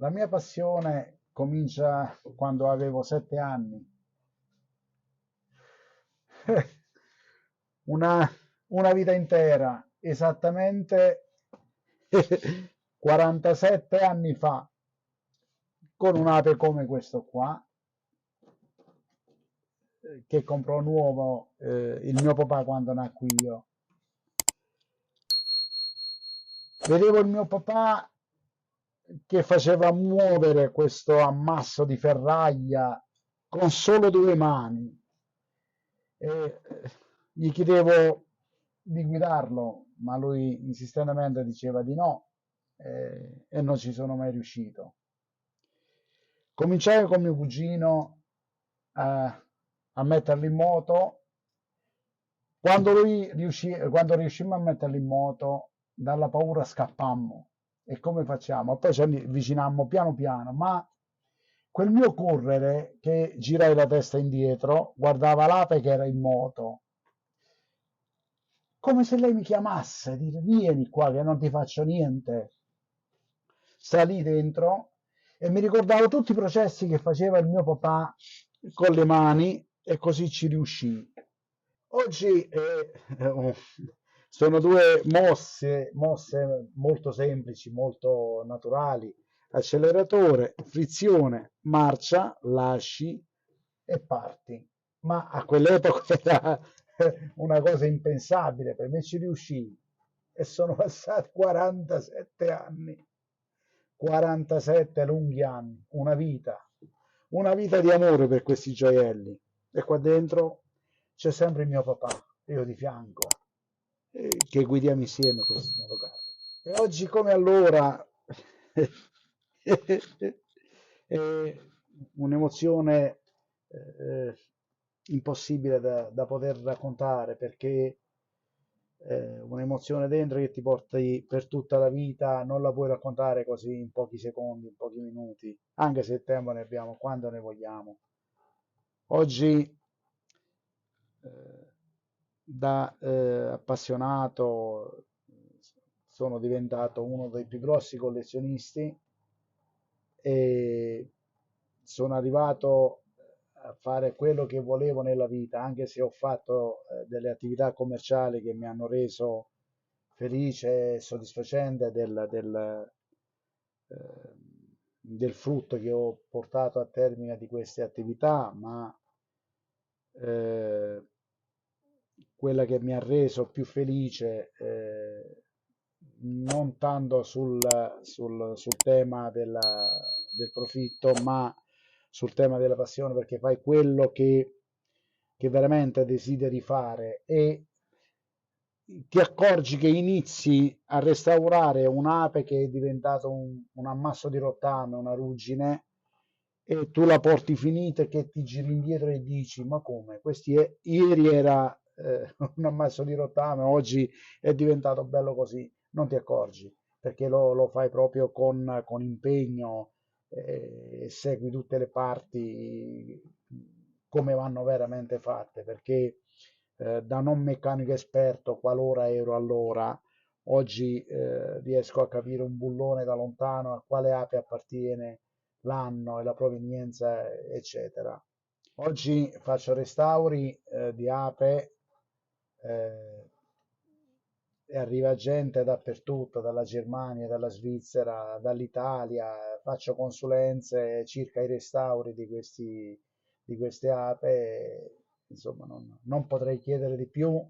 La mia passione comincia quando avevo 7 anni. Una, una vita intera, esattamente 47 anni fa, con un'ape come questo qua, che comprò nuovo il mio papà quando nacqui io. Vedevo il mio papà che faceva muovere questo ammasso di ferraglia con solo due mani. Gli chiedevo di guidarlo, ma lui insistentemente diceva di no, e non ci sono mai riuscito. Cominciai con mio cugino a metterlo in moto. Quando riuscimmo a metterlo in moto, dalla paura scappammo. E come facciamo? Poi ci avvicinammo piano piano, ma quel mio correre, che girai la testa indietro, guardava l'ape che era in moto, come se lei mi chiamasse, dire vieni qua che non ti faccio niente. Salì dentro e mi ricordavo tutti i processi che faceva il mio papà con le mani, e così ci riuscì. Oggi sono due mosse molto semplici, molto naturali: acceleratore, frizione, marcia, lasci e parti. Ma a quell'epoca era una cosa impensabile, per me ci riuscì e sono passati 47 anni, 47 lunghi anni, una vita di amore per questi gioielli. E qua dentro c'è sempre il mio papà, io di fianco, che guidiamo insieme questi motocarri. E oggi come allora è un'emozione impossibile da poter raccontare, perché un'emozione dentro che ti porti per tutta la vita, non la puoi raccontare così in pochi secondi, in pochi minuti, anche se il tempo ne abbiamo quando ne vogliamo. Oggi da appassionato sono diventato uno dei più grossi collezionisti e sono arrivato a fare quello che volevo nella vita, anche se ho fatto delle attività commerciali che mi hanno reso felice e soddisfacente del frutto che ho portato a termine di queste attività, ma eh, quella che mi ha reso più felice, non tanto sul tema del profitto, ma sul tema della passione, perché fai quello che veramente desideri fare e ti accorgi che inizi a restaurare un'ape che è diventato un ammasso di rottame, una ruggine, e tu la porti finita, che ti giri indietro e dici ma come? Ieri era un ammasso di rottame, oggi è diventato bello così. Non ti accorgi, perché lo fai proprio con impegno, e segui tutte le parti come vanno veramente fatte, perché da non meccanico esperto, qualora ero allora, oggi riesco a capire un bullone da lontano, a quale ape appartiene, l'anno e la provenienza, eccetera. Oggi faccio restauri di ape, eh, e arriva gente dappertutto, dalla Germania, dalla Svizzera, dall'Italia. Faccio consulenze circa i restauri di queste ape. Insomma, non potrei chiedere di più,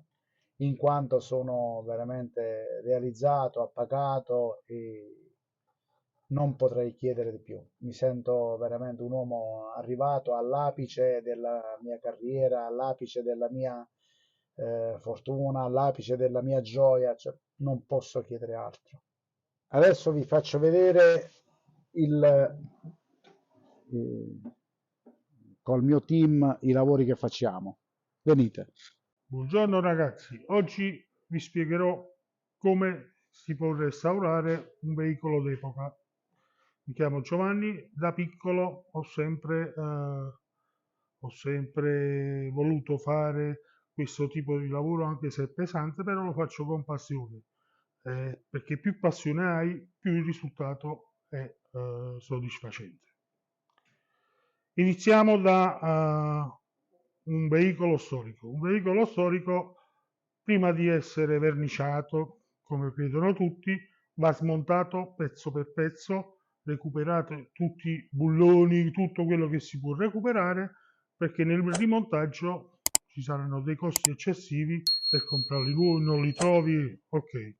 in quanto sono veramente realizzato, appagato, e non potrei chiedere di più. Mi sento veramente un uomo arrivato all'apice della mia carriera, all'apice della mia fortuna, all'apice della mia gioia, cioè, non posso chiedere altro. Adesso vi faccio vedere col mio team i lavori che facciamo. Venite. Buongiorno ragazzi, oggi vi spiegherò come si può restaurare un veicolo d'epoca. Mi chiamo Giovanni, da piccolo ho sempre voluto fare questo tipo di lavoro, anche se è pesante, però lo faccio con passione, perché più passione hai, più il risultato è soddisfacente. Iniziamo da un veicolo storico. Un veicolo storico, prima di essere verniciato, come credono tutti, va smontato pezzo per pezzo, recuperato tutti i bulloni, tutto quello che si può recuperare, perché nel rimontaggio ci saranno dei costi eccessivi per comprarli nuovi, non li trovi, ok.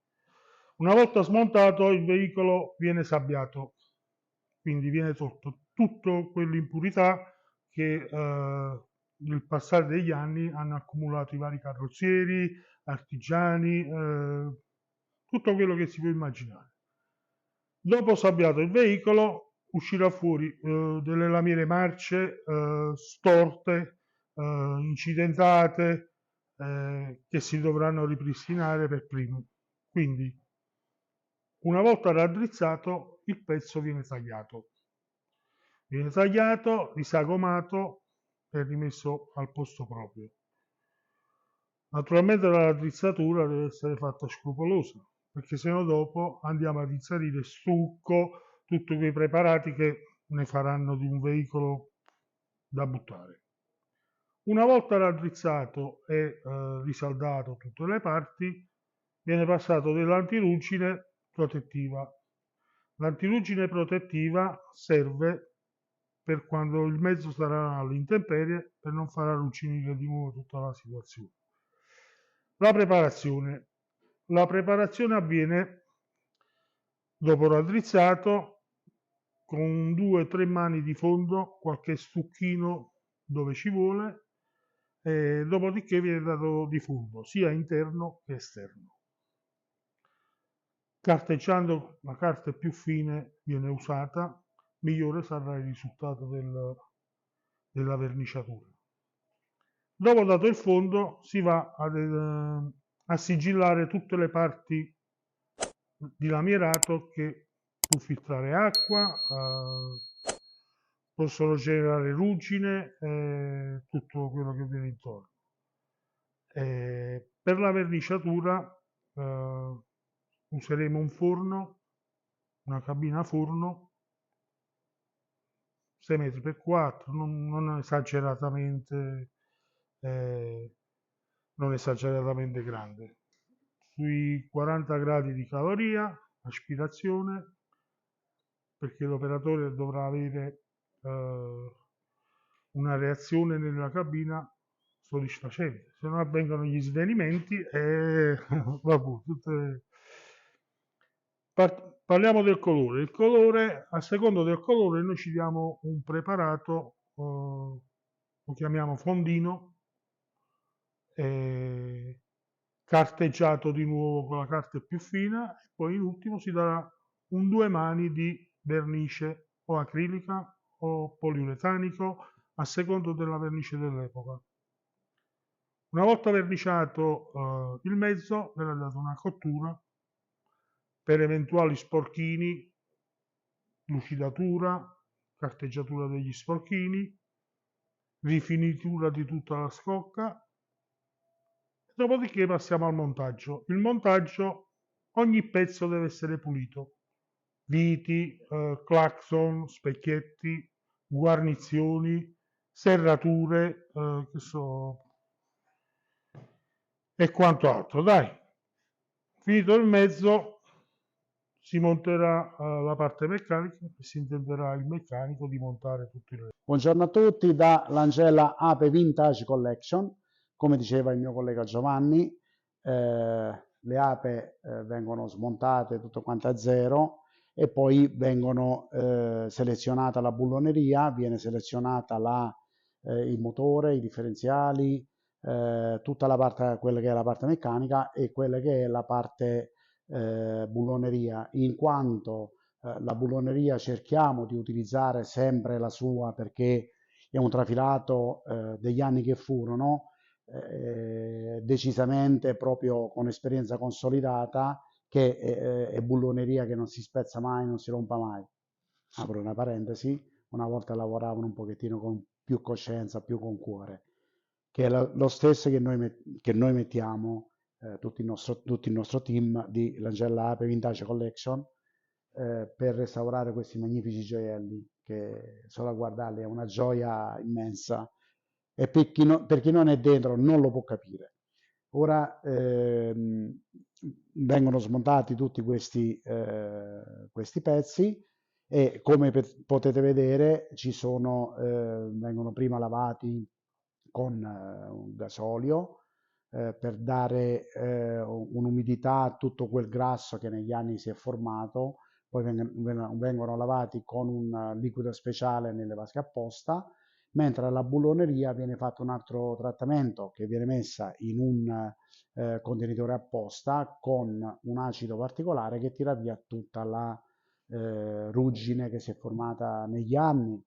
Una volta smontato il veicolo viene sabbiato, quindi viene tolto tutto quell'impurità che nel passare degli anni hanno accumulato i vari carrozzieri, artigiani, tutto quello che si può immaginare. Dopo sabbiato il veicolo uscirà fuori delle lamiere marce, storte, incidentate, che si dovranno ripristinare per primi. Quindi, una volta raddrizzato, il pezzo viene tagliato. Viene tagliato, risagomato e rimesso al posto proprio. Naturalmente la raddrizzatura deve essere fatta scrupolosa, perché sennò dopo andiamo ad inserire stucco, tutti quei preparati che ne faranno di un veicolo da buttare. Una volta raddrizzato e risaldato tutte le parti, viene passato dell'antiruggine protettiva. L'antiruggine protettiva serve per quando il mezzo sarà all'intemperie per non far arrugginire di nuovo tutta la situazione. La preparazione. La preparazione avviene dopo raddrizzato con 2-3 mani di fondo, qualche stucchino dove ci vuole, e dopodiché viene dato di fondo sia interno che esterno. Carteggiando la carta più fine viene usata, migliore sarà il risultato della verniciatura. Dopo dato il fondo si va a sigillare tutte le parti di lamierato che può filtrare acqua, possono generare ruggine, tutto quello che viene intorno. Per la verniciatura useremo un forno, una cabina forno 6 metri per 4, non esageratamente grande, sui 40 gradi di caloria, aspirazione, perché l'operatore dovrà avere una reazione nella cabina soddisfacente, se no avvengono gli svenimenti e vabbè, parliamo del colore. Il colore, a seconda del colore, noi ci diamo un preparato, lo chiamiamo fondino, carteggiato di nuovo con la carta più fina, e poi in ultimo si darà un 2 mani di vernice o acrilica o poliuretanico, a seconda della vernice dell'epoca. Una volta verniciato il mezzo, verrà data una cottura per eventuali sporchini, lucidatura, carteggiatura degli sporchini, rifinitura di tutta la scocca. Dopodiché passiamo al montaggio. Il montaggio, ogni pezzo deve essere pulito. Viti, clacson, specchietti, guarnizioni, serrature, e quanto altro. Dai, finito il mezzo, si monterà la parte meccanica e si intenderà il meccanico di montare tutto il resto. Buongiorno a tutti da Langella Ape Vintage Collection. Come diceva il mio collega Giovanni, le ape vengono smontate tutto quanto a zero e poi vengono selezionata la bulloneria, viene selezionata il motore, i differenziali, tutta la parte, quella che è la parte meccanica e quella che è la parte bulloneria, in quanto la bulloneria cerchiamo di utilizzare sempre la sua, perché è un trafilato degli anni che furono, decisamente proprio con esperienza consolidata, che è bulloneria che non si spezza mai, non si rompa mai. Apro una parentesi, una volta lavoravano un pochettino con più coscienza, più con cuore, che è lo stesso che noi mettiamo tutto il nostro team di Langella Ape Vintage Collection, per restaurare questi magnifici gioielli che solo a guardarli è una gioia immensa e per chi non è dentro non lo può capire. Ora vengono smontati tutti questi pezzi e come potete vedere vengono prima lavati con un gasolio per dare un'umidità a tutto quel grasso che negli anni si è formato, poi vengono lavati con un liquido speciale nelle vasche apposta, mentre alla bulloneria viene fatto un altro trattamento che viene messa in un contenitore apposta con un acido particolare che tira via tutta la ruggine che si è formata negli anni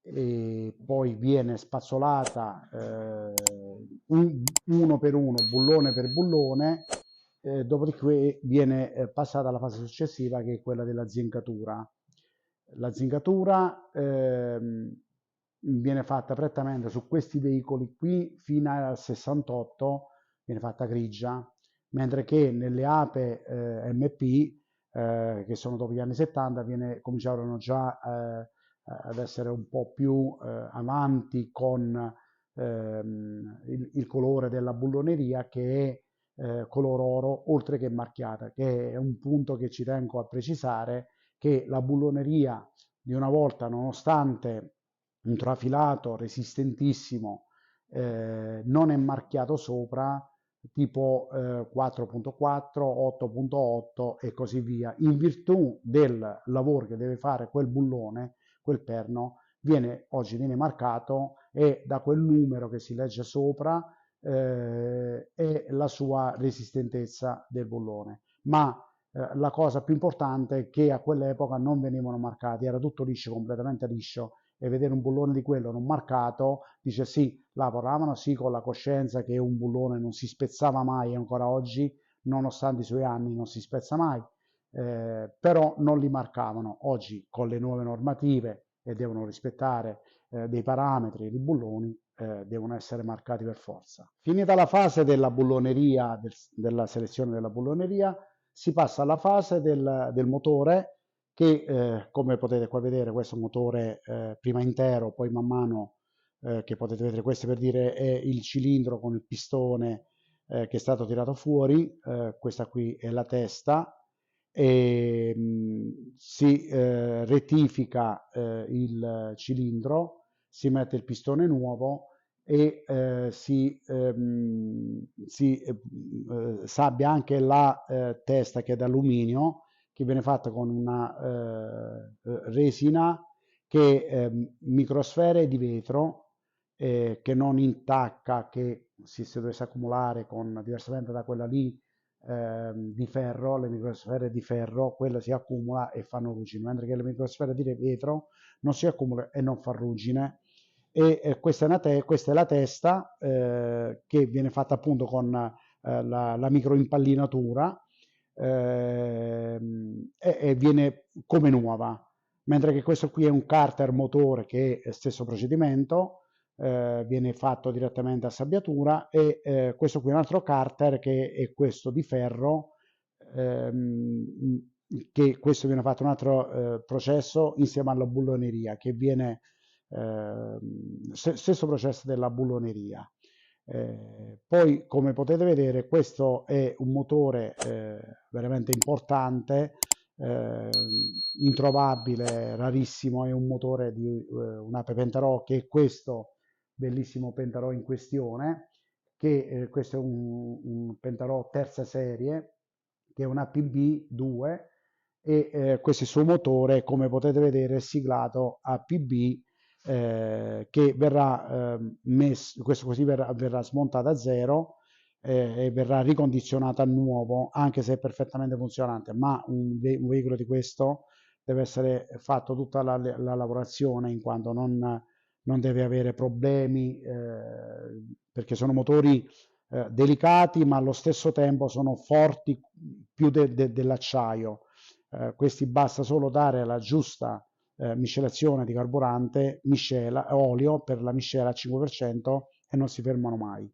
e poi viene spazzolata uno per uno, bullone per bullone, dopodiché viene passata alla fase successiva che è quella della zincatura. La zincatura viene fatta prettamente su questi veicoli qui fino al 68, viene fatta grigia, mentre che nelle ape MP che sono dopo gli anni 70 cominciarono già ad essere un po' più avanti con il colore della bulloneria che è color oro oltre che marchiata, che è un punto che ci tengo a precisare che la bulloneria di una volta, nonostante un trafilato resistentissimo, non è marchiato sopra, tipo 4.4, 8.8 e così via, in virtù del lavoro che deve fare quel bullone, quel perno, oggi viene marcato e da quel numero che si legge sopra è la sua resistentezza del bullone. Ma la cosa più importante è che a quell'epoca non venivano marcati, era tutto liscio, completamente liscio, e vedere un bullone di quello non marcato, dice sì, lavoravano sì con la coscienza che un bullone non si spezzava mai e ancora oggi, nonostante i suoi anni, non si spezza mai, però non li marcavano. Oggi con le nuove normative e devono rispettare dei parametri, i bulloni devono essere marcati per forza. Finita la fase della bulloneria, della selezione della bulloneria, si passa alla fase del motore che come potete qua vedere questo è un motore prima intero, poi man mano che potete vedere, questo per dire è il cilindro con il pistone che è stato tirato fuori, questa qui è la testa e si rettifica il cilindro, si mette il pistone nuovo e sabbia anche la testa che è d'alluminio che viene fatta con una resina che è microsfere di vetro che non intacca, che si dovesse accumulare diversamente da quella lì di ferro, le microsfere di ferro, quella si accumula e fanno ruggine, mentre che le microsfere di vetro non si accumula e non fa ruggine. E questa è la testa che viene fatta appunto con la microimpallinatura e viene come nuova, mentre che questo qui è un carter motore che è stesso procedimento, viene fatto direttamente a sabbiatura e questo qui è un altro carter che è questo di ferro, che questo viene fatto un altro processo insieme alla bulloneria che viene stesso processo della bulloneria. Poi come potete vedere questo è un motore veramente importante, introvabile, rarissimo, è un motore di un'ape Pentarò che è questo bellissimo Pentarò in questione, che questo è un Pentarò terza serie che è un APB 2 e questo è il suo motore, come potete vedere è siglato APB che verrà messo, questo così verrà smontato a zero e verrà ricondizionato a nuovo, anche se è perfettamente funzionante, ma un veicolo di questo deve essere fatto tutta la lavorazione in quanto non deve avere problemi perché sono motori delicati ma allo stesso tempo sono forti più dell'acciaio. Questi basta solo dare la giusta miscelazione di carburante, olio per la miscela al 5% e non si fermano mai.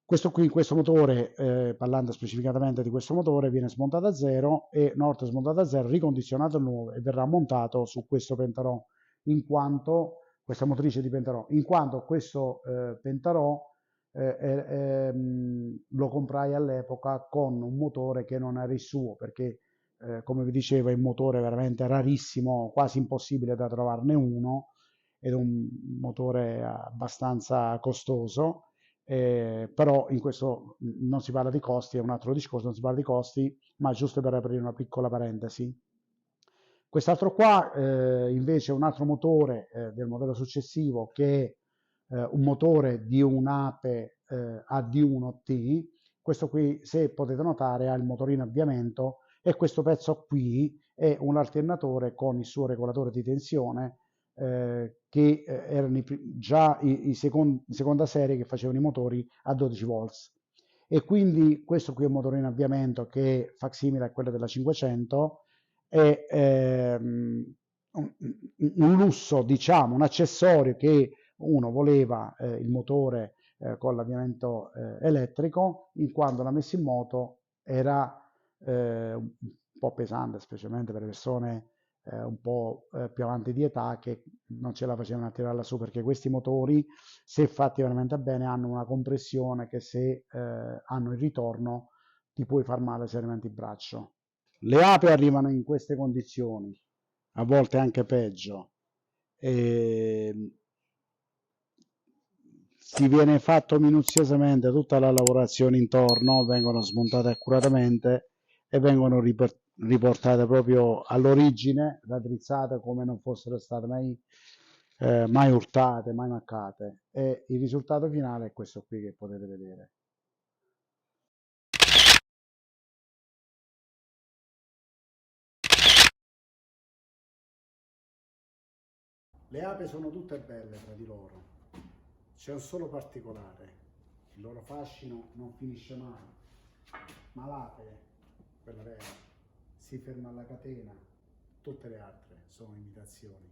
Questo motore, parlando specificatamente di questo motore, viene smontato a zero e una volta smontato a zero, ricondizionato a nuovo e verrà montato su questo pentarò, in quanto questa motrice di pentarò, in quanto questo pentarò lo comprai all'epoca con un motore che non era il suo, perché come vi dicevo è un motore veramente rarissimo, quasi impossibile da trovarne uno, ed è un motore abbastanza costoso. Però in questo non si parla di costi, è un altro discorso, non si parla di costi, ma giusto per aprire una piccola parentesi. Quest'altro qua invece è un altro motore del modello successivo, che è un motore di un'Ape AD1T. Questo qui, se potete notare, ha il motorino avviamento, e questo pezzo qui è un alternatore con il suo regolatore di tensione, che erano già in seconda serie, che facevano i motori a 12 volts. E quindi questo qui è un motorino in avviamento che è facsimile a quello della 500, è un lusso, diciamo, un accessorio che uno voleva il motore con l'avviamento elettrico, in quanto la messa in moto era un po' pesante, specialmente per le persone un po' più avanti di età, che non ce la facevano a tirarla su, perché questi motori, se fatti veramente bene, hanno una compressione che, se hanno il ritorno, ti puoi far male seriamente il braccio. Le api arrivano in queste condizioni, a volte anche peggio. E si viene fatto minuziosamente tutta la lavorazione intorno, vengono smontate accuratamente e vengono riportate proprio all'origine, raddrizzate come non fossero state mai urtate, mai maccate, e il risultato finale è questo qui che potete vedere. Le api sono tutte belle fra di loro, c'è un solo particolare: il loro fascino non finisce mai, ma l'ape, quella vera, si ferma alla catena, tutte le altre sono imitazioni.